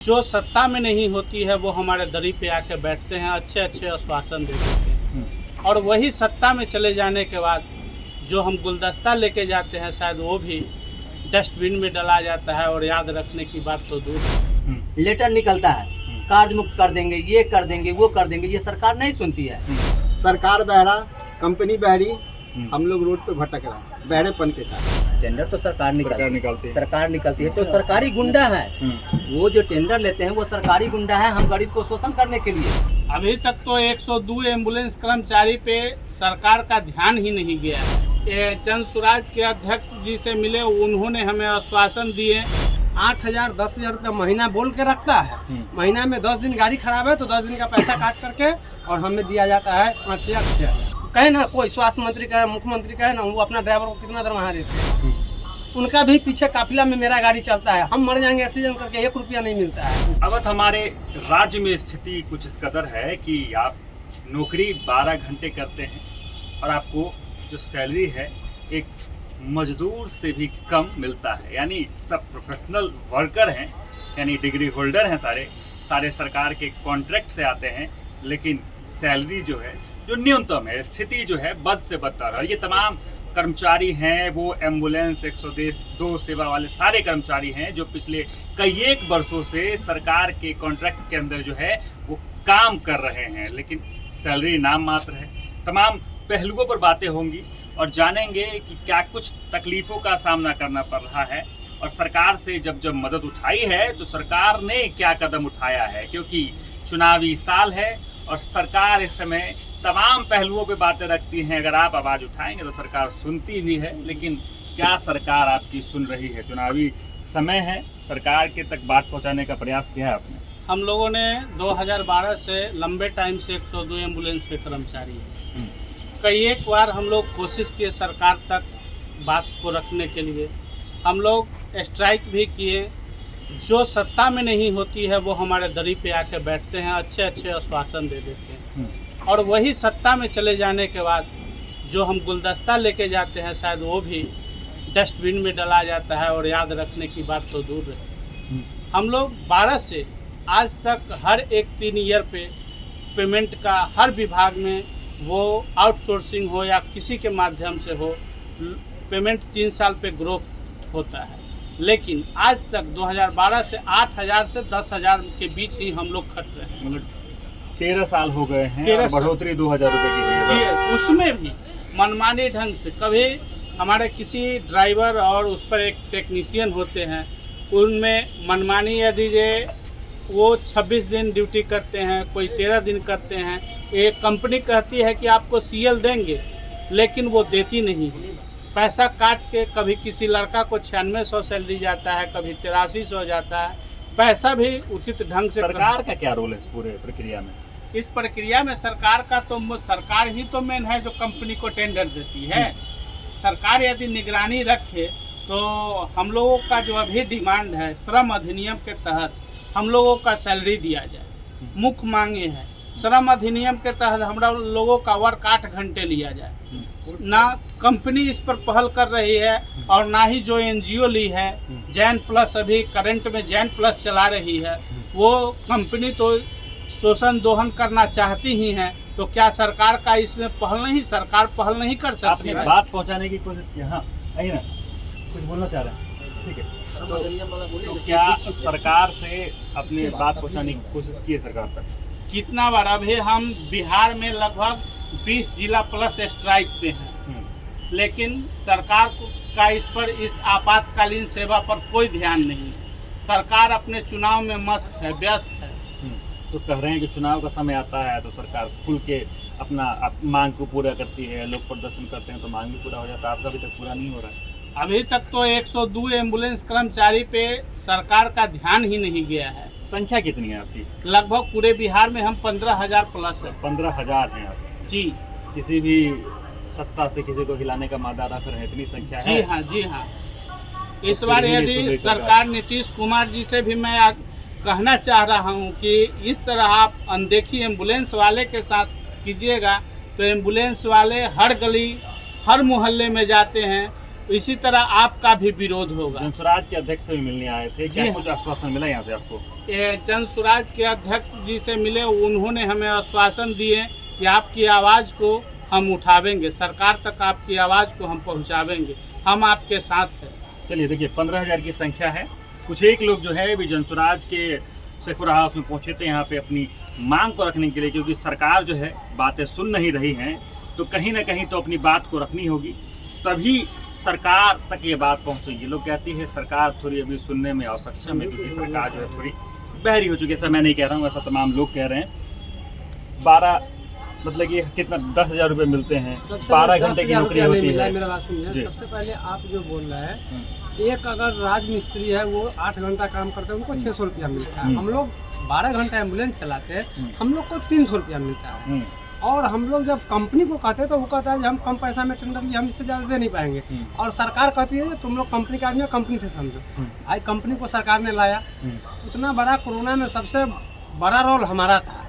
जो सत्ता में नहीं होती है वो हमारे दरी पे आके बैठते हैं, अच्छे अच्छे आश्वासन दे देते हैं और वही सत्ता में चले जाने के बाद जो हम गुलदस्ता लेके जाते हैं शायद वो भी डस्टबिन में डाला जाता है और याद रखने की बात तो दूर है। लेटर निकलता है, कार्ड मुक्त कर देंगे, ये कर देंगे, वो कर देंगे, ये सरकार नहीं सुनती है। सरकार बहरा, कंपनी बहरी, हम लोग रोड पे भटक रहे हैं बहरेपन के कारण। टेंडर तो सरकार निकलती है तो सरकारी गुंडा है। वो जो टेंडर लेते हैं वो सरकारी गुंडा है, हम गरीब को शोषण करने के लिए। अभी तक तो 102 एम्बुलेंस कर्मचारी पे सरकार का ध्यान ही नहीं गया है। जन स्वराज के अध्यक्ष जी से मिले, उन्होंने हमें आश्वासन दिए 8,000 10,000 रुपया महीना बोल के रखता है। महीना में 10 दिन गाड़ी खराब है तो 10 दिन का पैसा काट करके और हमें दिया जाता है 5,000 6,000। कहे ना कोई स्वास्थ्य मंत्री कहे, मुख्यमंत्री कहे ना, वो अपना ड्राइवर को कितना दरमाहा देते हैं। उनका भी पीछे काफिला में मेरा गाड़ी चलता है, हम मर जाएंगे एक्सीडेंट करके 1 रुपया नहीं मिलता है। अवध हमारे राज्य में स्थिति कुछ इस कदर है कि आप नौकरी 12 घंटे करते हैं और आपको जो सैलरी है एक मजदूर से भी कम मिलता है। यानी सब प्रोफेशनल वर्कर हैं, यानी डिग्री होल्डर हैं, सारे सरकार के कॉन्ट्रैक्ट से आते हैं, लेकिन सैलरी जो है जो न्यूनतम है। स्थिति जो है बद से बदतर है। ये तमाम कर्मचारी हैं, वो एम्बुलेंस 102 सेवा वाले सारे कर्मचारी हैं जो पिछले कई एक वर्षों से सरकार के कॉन्ट्रैक्ट के अंदर जो है वो काम कर रहे हैं, लेकिन सैलरी नाम मात्र है। तमाम पहलुओं पर बातें होंगी और जानेंगे कि क्या कुछ तकलीफ़ों का सामना करना पड़ रहा है और सरकार से जब मदद उठाई है तो सरकार ने क्या कदम उठाया है, क्योंकि चुनावी साल है और सरकार इस समय तमाम पहलुओं पे बातें रखती हैं। अगर आप आवाज़ उठाएंगे तो सरकार सुनती भी है, लेकिन क्या सरकार आपकी सुन रही है? चुनावी समय है, सरकार के तक बात पहुंचाने का प्रयास किया है आपने? हम लोगों ने 2012 से लंबे टाइम से 102 एम्बुलेंस के कर्मचारी हैं। कई एक बार हम लोग कोशिश किए सरकार तक बात को रखने के लिए, हम लोग स्ट्राइक भी किए। जो सत्ता में नहीं होती है वो हमारे दरी पे आके बैठते हैं, अच्छे अच्छे आश्वासन दे देते हैं और वही सत्ता में चले जाने के बाद जो हम गुलदस्ता लेके जाते हैं शायद वो भी डस्टबिन में डाला जाता है और याद रखने की बात तो दूर है। हम लोग 12 से आज तक हर एक 3 ईयर पे पेमेंट का हर विभाग में, वो आउटसोर्सिंग हो या किसी के माध्यम से हो, पेमेंट 3 साल पे ग्रोथ होता है, लेकिन आज तक 2012 से 8,000 से 10,000 के बीच ही हम लोग खट रहे हैं। मतलब 13 साल हो गए हैं और बढ़ोतरी 2,000 रुपये की हुई है। जी, उसमें भी मनमानी ढंग से कभी हमारे किसी ड्राइवर और उस पर एक टेक्नीशियन होते हैं, उनमें मनमानी, यदि वो 26 दिन ड्यूटी करते हैं, कोई 13 दिन करते हैं, एक कंपनी कहती है कि आपको CL देंगे लेकिन वो देती नहीं है। पैसा काट के कभी किसी लड़का को 9600 सैलरी जाता है, कभी 8300 जाता है, पैसा भी उचित ढंग से। सरकार का क्या रोल है इस पूरे प्रक्रिया में? इस प्रक्रिया में सरकार का तो सरकार ही तो मेन है जो कंपनी को टेंडर देती है। सरकार यदि निगरानी रखे तो हम लोगों का जो अभी डिमांड है, श्रम अधिनियम के तहत हम लोगों का सैलरी दिया जाए। मुख्य मांगे हैं श्रम अधिनियम के तहत हम लोगों का वर्क 8 घंटे लिया जाए। ना कंपनी इस पर पहल कर रही है और ना ही जो NGO ली है जैन प्लस, अभी करंट में जैन प्लस चला रही है, वो कंपनी तो शोषण दोहन करना चाहती ही है। तो क्या सरकार का इसमें सरकार पहल नहीं कर सकती है? बात पहुंचाने की कोशिश की। हाँ, आइए ना, कुछ बोलना चाह रहे हैं? ठीक है, तो क्या सरकार से अपनी बात पहुंचाने की कोशिश की है सरकार तक? कितना बार, अभी हम बिहार में लगभग 20 जिला प्लस स्ट्राइक पे हैं, लेकिन सरकार का इस आपातकालीन सेवा पर कोई ध्यान नहीं है। सरकार अपने चुनाव में मस्त है, व्यस्त है। तो कह रहे हैं कि चुनाव का समय आता है तो सरकार खुल के अपना मांग को पूरा करती है, लोग प्रदर्शन करते हैं तो मांग भी पूरा हो जाता है। आपका अभी तक पूरा नहीं हो रहा है। अभी तक तो 102 एम्बुलेंस कर्मचारी पे सरकार का ध्यान ही नहीं गया है। संख्या कितनी है आपकी? लगभग पूरे बिहार में हम 15,000 प्लस है। 15,000 हैं आप? जी। किसी भी सत्ता से किसी को हिलाने का मादा रख रहे हैं, इतनी संख्या है? जी हाँ, जी हाँ। इस बार यदि सरकार नीतीश कुमार जी से भी मैं कहना चाह रहा हूँ कि इस तरह आप अनदेखी एम्बुलेंस वाले के साथ कीजिएगा तो एम्बुलेंस वाले हर गली हर मोहल्ले में जाते हैं, इसी तरह आपका भी विरोध होगा। जनसुराज के अध्यक्ष से भी मिलने आए थे, जी क्या हाँ। कुछ आश्वासन मिला यहाँ से आपको? जनसुराज के अध्यक्ष जी से मिले, उन्होंने हमें आश्वासन दिए कि आपकी आवाज़ को हम उठावेंगे, सरकार तक आपकी आवाज़ को हम पहुंचावेंगे, हम आपके साथ हैं। चलिए देखिए, 15,000 की संख्या है। कुछ एक लोग जो है भी जनसुराज के शेखपुरा हाउस में पहुंचे थे यहाँ पे अपनी मांग को रखने के लिए, क्योंकि सरकार जो है बातें सुन नहीं रही हैं, तो कहीं ना कहीं तो अपनी बात को रखनी होगी, तभी सरकार तक ये बात पहुंचेगी। लोग कहती है सरकार थोड़ी अभी सुनने में असक्षम है, क्योंकि सरकार जो है थोड़ी बहरी हो चुकी है। ऐसा मैं नहीं कह रहा हूँ, ऐसा तमाम लोग कह रहे हैं। 12 मतलब कि कितना 10,000 रुपये मिलते हैं, 12 घंटे की नौकरी होती है। मेरा बात सुनिए, सबसे पहले आप जो बोल रहे हैं, एक अगर राजमिस्त्री है वो 8 घंटा काम करते हैं, उनको 600 रुपया मिलता है। हम लोग 12 घंटा एम्बुलेंस चलाते हैं, हम लोग को 300 रुपया मिलता है। और हम लोग जब कंपनी को कहते हैं तो वो कहता है कि हम कम पैसा में टेंडर लिए, हम इससे ज़्यादा दे नहीं पाएंगे। और सरकार कहती है तुम लोग कंपनी का आदमी, कंपनी से समझो। आज कंपनी को सरकार ने लाया, उतना बड़ा कोरोना में सबसे बड़ा रोल हमारा था।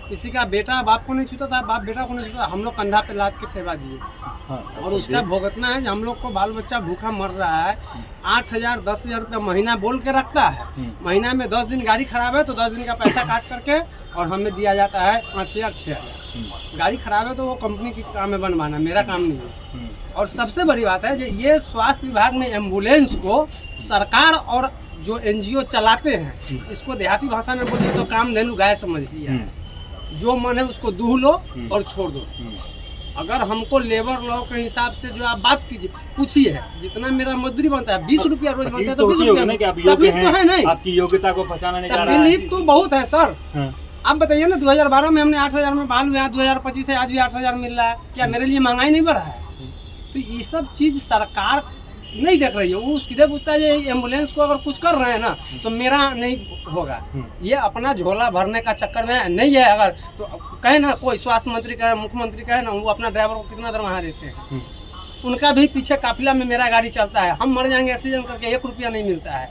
किसी का बेटा बाप को नहीं छूता था, बाप बेटा को नहीं छूता, हम लोग कंधा पे लाद के सेवा दिए। और उसका भुगतना है, हम लोग को बाल बच्चा भूखा मर रहा है। 8,000 10,000 रुपया महीना बोल के रखता है, महीना में 10 दिन गाड़ी खराब है तो 10 दिन का पैसा काट करके और हमें दिया जाता है 5,000 6,000। गाड़ी खराब है तो वो कंपनी की काम है बनवाना, मेरा काम नहीं है। और सबसे बड़ी बात है जो ये स्वास्थ्य विभाग में एम्बुलेंस को सरकार और जो NGO चलाते हैं, इसको देहाती भाषा में बोलिए तो काम धेनु गाय समझ लिया है। जो मन है उसको दूह लो और छोड़ दो। अगर हमको लेबर लॉ के हिसाब से जो आप बात कीजिए, पूछिए जितना मेरा मजदूरी बनता है 20 रुपया रोज बनता है, तो 20 रुपया तकलीफ तो है नहीं, आपकी योग्यता को पहचाना नहीं जा रहा है। तकलीफ तो बहुत है सर। आप बताइए ना, 2012 में हमने 8,000 में बहाल हुआ, 2025 से आज भी 8,000 मिल रहा है। क्या मेरे लिए महंगाई नहीं बढ़ा है? तो ये सब चीज सरकार नहीं देख रही है। वो सीधे पूछता है एम्बुलेंस को अगर कुछ कर रहे हैं ना तो मेरा नहीं होगा। ये अपना झोला भरने का चक्कर में नहीं है। अगर तो कहे ना, कोई स्वास्थ्य मंत्री कहे, मुख्यमंत्री कहे ना, वो अपना ड्राइवर को कितना दरमाहा देते हैं, उनका भी पीछे काफिला में मेरा गाड़ी चलता है। हम मर जाएंगे एक्सीडेंट करके, 1 रुपया नहीं मिलता है।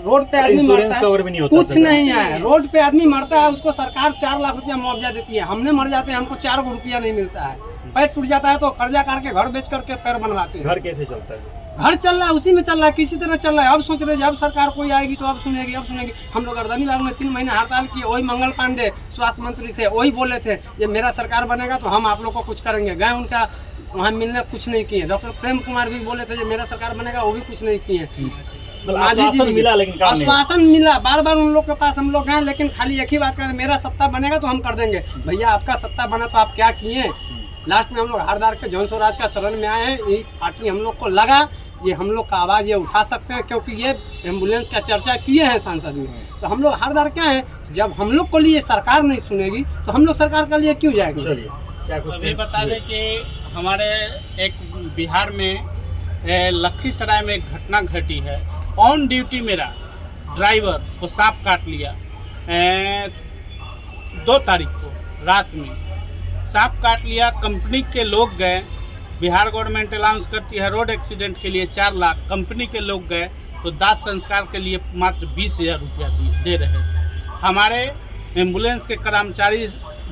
रोड पे आदमी मरता है, कुछ नहीं है। रोड पे आदमी मरता है, उसको सरकार 4 लाख रुपया मुआवजा देती है। हमने मर जाते हैं, हमको 4 रुपया नहीं मिलता है। पैर टूट जाता है तो कर्जा करके घर बेच करके पैर बनवाते हैं। घर कैसे चलता है? घर चल रहा है, उसी में चल रहा है, किसी तरह चल रहा है। अब सोच रहे जब सरकार कोई आएगी तो अब सुनेगी, अब सुनेगी। हम लोग अर्दनी बाग में 3 महीने हड़ताल किए, वही मंगल पांडे स्वास्थ्य मंत्री थे, वही बोले थे ये मेरा सरकार बनेगा तो हम आप लोग को कुछ करेंगे। गए उनका वहाँ मिलने, कुछ नहीं किए। डॉक्टर प्रेम कुमार भी बोले थे जो मेरा सरकार बनेगा, वो भी कुछ नहीं किए। आश्वासन मिला लेकिन काम नहीं। आश्वासन मिला, बार बार उन लोग के पास हम लोग गए, लेकिन खाली एक ही बात करें, मेरा सत्ता बनेगा तो हम कर देंगे। भैया आपका सत्ता बना तो आप क्या किए? लास्ट में हम लोग हरदार के जनसुराज का शरण में आए हैं। ये पार्टी हम लोग को लगा ये हम लोग का आवाज़ ये उठा सकते हैं, क्योंकि ये एम्बुलेंस का चर्चा किए हैं सांसद में। तो हम लोग हरदार क्या है, जब हम लोग को लिए सरकार नहीं सुनेगी तो हम लोग सरकार के लिए क्यों जाएंगे? अभी बता दें कि हमारे एक बिहार में लखीसराय में एक घटना घटी है। ऑन ड्यूटी मेरा ड्राइवर को सांप काट लिया 2 तारीख को रात में, सांप काट लिया। कंपनी के लोग गए, बिहार गवर्नमेंट अलाउंस करती है रोड एक्सीडेंट के लिए 4 लाख। कंपनी के लोग गए तो दाह संस्कार के लिए मात्र 20,000 रुपया दे रहे थे। हमारे एम्बुलेंस के कर्मचारी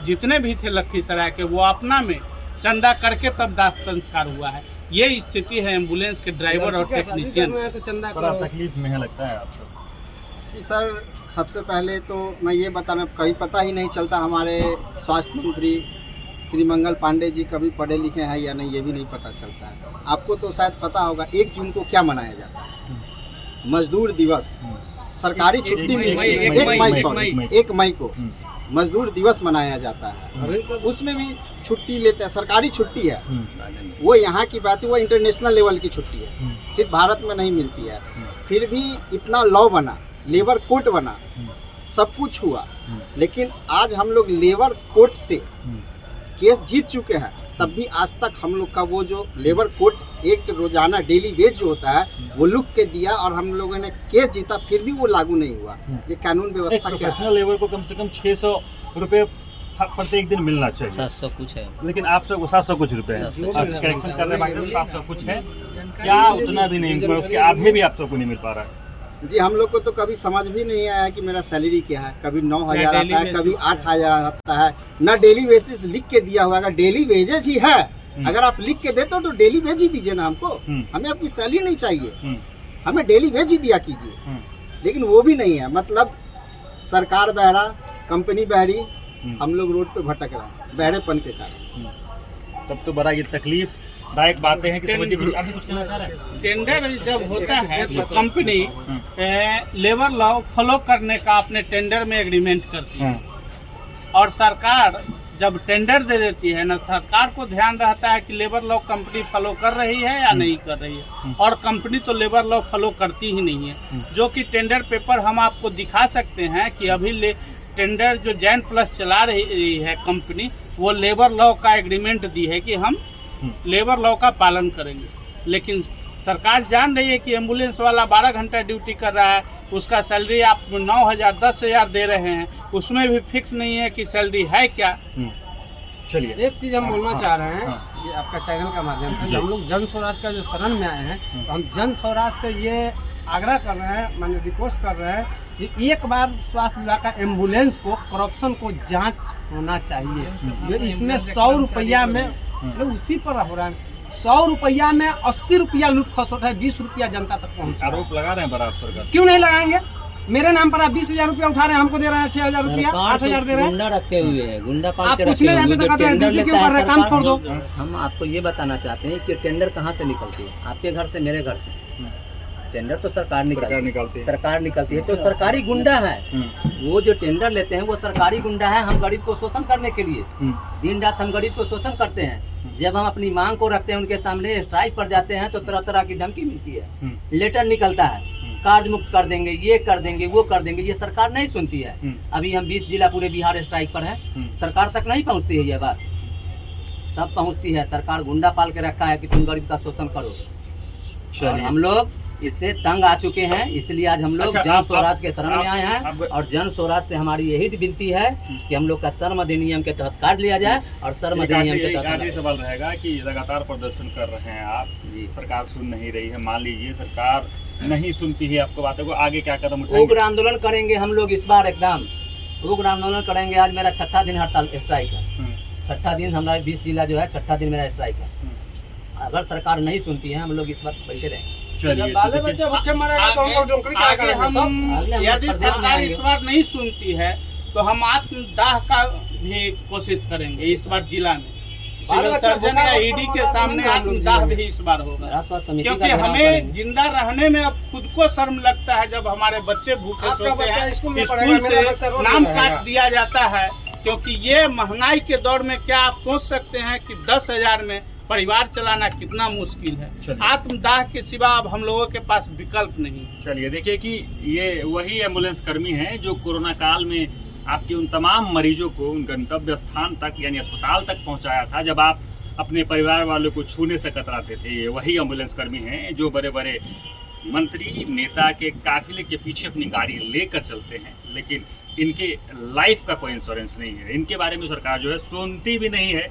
जितने भी थे लखीसराय के, वो अपना में चंदा करके तब दाह संस्कार हुआ है। ये स्थिति है एम्बुलेंस के ड्राइवर और टेक्नीशियन। तो चंदा बड़ा तकलीफ में है लगता है आपको? जी सर, सबसे पहले तो मैं ये बताना, कभी पता ही नहीं चलता हमारे स्वास्थ्य मंत्री श्री मंगल पांडे जी कभी पढ़े लिखे हैं या नहीं, ये भी नहीं पता चलता है। आपको तो शायद पता होगा 1 जून को क्या मनाया जाता है? मजदूर दिवस। सरकारी छुट्टी मिलती है 1 मई को मजदूर दिवस मनाया जाता है। उसमें भी छुट्टी लेते हैं, सरकारी छुट्टी है वो। यहाँ की बात है, वो इंटरनेशनल लेवल की छुट्टी है, सिर्फ भारत में नहीं मिलती है। फिर भी इतना लॉ बना, लेबर कोड बना, सब कुछ हुआ, लेकिन आज हम लोग लेबर कोड से केस जीत चुके हैं, तब भी आज तक हम लोग का वो जो लेबर कोड एक रोजाना डेली वेज जो होता है वो लिख के दिया और हम लोगों ने केस जीता, फिर भी वो लागू नहीं हुआ। ये कानून व्यवस्था क्या है? प्रोफेशनल लेबर को कम से कम 600 रुपये प्रत्येक दिन मिलना चाहिए। 700 कुछ है, लेकिन आप सबको 700 कुछ रुपए है। आप करेक्शन कर रहे हैं, 700 कुछ है क्या? उतना भी नहीं, उसके आधे भी आप सबको नहीं मिल पा रहा है। जी, हम लोग को तो कभी समझ भी नहीं आया कि मेरा सैलरी क्या है। कभी 9,000 आता है, कभी 8,000 आता है, ना डेली बेसिस लिख के दिया हुआ। अगर डेली वेजेज ही है अगर आप लिख के देते हो तो डेली भेज ही दीजिए ना हमको, हमें आपकी सैलरी नहीं चाहिए, हमें डेली भेज ही दिया कीजिए। लेकिन वो भी नहीं है, मतलब सरकार बहरा, कंपनी बहरी, हम लोग रोड पे भटक रहे हैं बहरेपन के कारण। तब तो बड़ा ये तकलीफ दायक बातें हैं कि समझिए अभी कुछ कहना चाह रहे हैं। टेंडर जब होता है तो कंपनी लेबर लॉ फॉलो करने का अपने टेंडर में एग्रीमेंट करती है, और सरकार जब टेंडर दे देती है ना, सरकार को ध्यान रहता है कि लेबर लॉ कंपनी फॉलो कर रही है या नहीं कर रही है, और कंपनी तो लेबर लॉ फॉलो करती ही नहीं है। जो कि टेंडर पेपर हम आपको दिखा सकते हैं कि अभी टेंडर जो जैन प्लस चला रही है कंपनी, वो लेबर लॉ का एग्रीमेंट दी है कि हम लेबर लॉ का पालन करेंगे। लेकिन सरकार जान रही है कि एम्बुलेंस वाला 12 घंटा ड्यूटी कर रहा है, उसका सैलरी आप 9,000 10,000 दे रहे हैं, उसमें भी फिक्स नहीं है कि सैलरी है क्या। चलिए एक चीज हम बोलना चाह रहे हैं, ये आपका चैनल का माध्यम से, हम लोग जन स्वराज का जो शरण में आए हैं, तो हम जन स्वराज से ये आग्रह कर रहे हैं, माने रिक्वेस्ट कर रहे हैं कि एक बार स्वास्थ्य विभाग का एम्बुलेंस को करप्शन को जांच होना चाहिए। जो इसमें 100 रुपया में उसी पर हो रहा है, 100 रुपया में 80 रुपया लूट खसोट होता है, 20 रुपया जनता तक पहुँच। आरोप लगा रहे हैं बराबर सरकार, क्यों नहीं लगाएंगे? मेरे नाम पर आप 20,000 रुपया उठा रहे हैं, हमको दे रहे हैं 6,000 रुपया, 8,000 दे रहे हैं। गुंडा रखे हुए हैं, गुंडा पाल आप के रखे पूछने हुए हैं। जाते तो जो कहते हैं टेंडर ड्यूटी क्यों लेता कर रहे है हैं, काम सरकार, छोड़ दो। हम आपको ये बताना चाहते हैं कि टेंडर कहाँ से निकलती है, आपके घर से, मेरे घर से। टेंडर तो सरकार निकालती है, सरकार निकलती है। तो सरकारी गुंडा है, वो जो टेंडर लेते हैं वो सरकारी गुंडा है। हम गरीब को शोषण करने के लिए दिन रात हम गरीब को शोषण करते हैं। जब हम अपनी मांग को रखते हैं, उनके सामने स्ट्राइक पर जाते हैं, तो तरह तरह की धमकी मिलती है, लेटर निकलता है, कार्य मुक्त कर देंगे, ये कर देंगे, वो कर देंगे। ये सरकार नहीं सुनती है। अभी हम 20 जिला पूरे बिहार स्ट्राइक पर है, सरकार तक नहीं पहुंचती है ये बात, सब पहुंचती है। सरकार गुंडा पाल के रखा है कि तुम गरीब का शोषण करो। और हम लोग इससे तंग आ चुके हैं, इसलिए आज हम लोग जन स्वराज के शरण में आए हैं। और जन स्वराज से हमारी यही विनती है कि हम लोग का श्रम अधिनियम के तहत कार्ड लिया जाए, और श्रम अधिनियम के तहत ये सवाल रहेगा कि लगातार प्रदर्शन कर रहे हैं आप, सरकार सुन नहीं रही है, मान लीजिए सरकार नहीं सुनती है आपको बातों को, आगे क्या कदम उठाएंगे? उग्र आंदोलन करेंगे हम लोग इस बार, एकदम उग्र आंदोलन करेंगे। आज मेरा 6ठा दिन हड़ताल स्ट्राइक है, 6ठा दिन हमारा 20 जिला जो है 6ठा दिन मेरा स्ट्राइक है। अगर सरकार नहीं सुनती है, हम लोग इस बार बैठे रहेंगे। बाले बच्चे भूखे मरेगा तो हम लोग डोंकरी क्या आगे करेंगे? हम यदि सरकार इस बार नहीं सुनती है तो हम आत्मदाह का भी कोशिश करेंगे इस बार जिला में। सिविल सर्जन या ईडी के सामने आत्मदाह भी इस बार होगा, क्योंकि हमें जिंदा रहने में अब खुद को शर्म लगता है जब हमारे बच्चे भूखे सोते हैं, स्कूल से नाम काट दिया जाता है। क्योंकि ये महंगाई के दौर में क्या आप सोच सकते हैं कि 10,000 में परिवार चलाना कितना मुश्किल है। आत्मदाह के सिवा अब हम लोगों के पास विकल्प नहीं। चलिए देखिए कि ये वही एम्बुलेंस कर्मी हैं जो कोरोना काल में आपके उन तमाम मरीजों को उन गंतव्य स्थान तक यानी अस्पताल तक पहुंचाया था, जब आप अपने परिवार वालों को छूने से कतराते थे। ये वही एम्बुलेंस कर्मी हैं जो बड़े बड़े मंत्री नेता के काफिले के पीछे अपनी गाड़ी लेकर चलते हैं, लेकिन इनके लाइफ का कोई इंश्योरेंस नहीं है। इनके बारे में सरकार जो है सुनती भी नहीं है,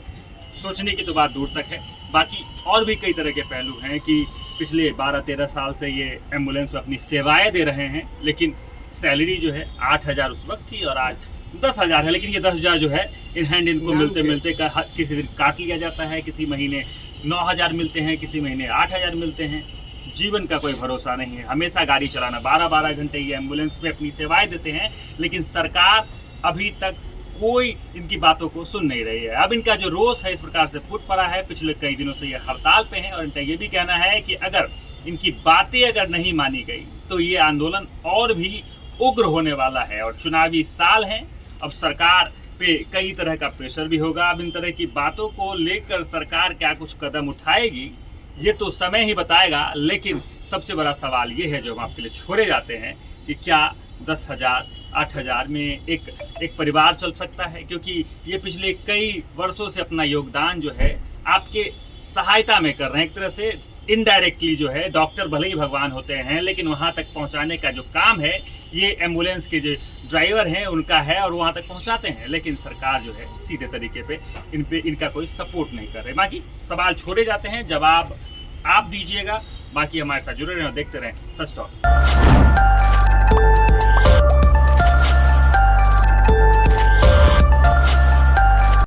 सोचने की तो बात दूर तक है। बाकी और भी कई तरह के पहलू हैं कि पिछले 12-13 साल से ये एम्बुलेंस में अपनी सेवाएं दे रहे हैं, लेकिन सैलरी जो है 8,000 उस वक्त थी और आज 10,000 है। लेकिन ये 10,000 जो है इन हैंड इनको मिलते मिलते किसी दिन काट लिया जाता है, किसी महीने 9,000 मिलते हैं, किसी महीने 8,000 मिलते हैं। जीवन का कोई भरोसा नहीं है, हमेशा गाड़ी चलाना, 12-12 घंटे ये एम्बुलेंस में अपनी सेवाएं देते हैं, लेकिन सरकार अभी तक कोई इनकी बातों को सुन नहीं रही है। अब इनका जो रोष है इस प्रकार से फूट पड़ा है, पिछले कई दिनों से ये हड़ताल पे हैं और इनका ये भी कहना है कि अगर इनकी बातें अगर नहीं मानी गई तो ये आंदोलन और भी उग्र होने वाला है। और चुनावी साल है, अब सरकार पे कई तरह का प्रेशर भी होगा। अब इन तरह की बातों को लेकर सरकार क्या कुछ कदम उठाएगी ये तो समय ही बताएगा। लेकिन सबसे बड़ा सवाल ये है जो हम आपके लिए छोड़े जाते हैं कि क्या 10,000 8,000 में एक परिवार चल सकता है? क्योंकि ये पिछले कई वर्षों से अपना योगदान जो है आपके सहायता में कर रहे हैं। एक तरह से इनडायरेक्टली जो है, डॉक्टर भले ही भगवान होते हैं, लेकिन वहाँ तक पहुँचाने का जो काम है ये एम्बुलेंस के जो ड्राइवर हैं उनका है और वहाँ तक पहुँचाते हैं। लेकिन सरकार जो है सीधे तरीके पे इनका कोई सपोर्ट नहीं कर रहे। बाकी सवाल छोड़े जाते हैं, जवाब आप दीजिएगा। बाकी हमारे साथ जुड़े रहें और देखते रहें सच टॉक।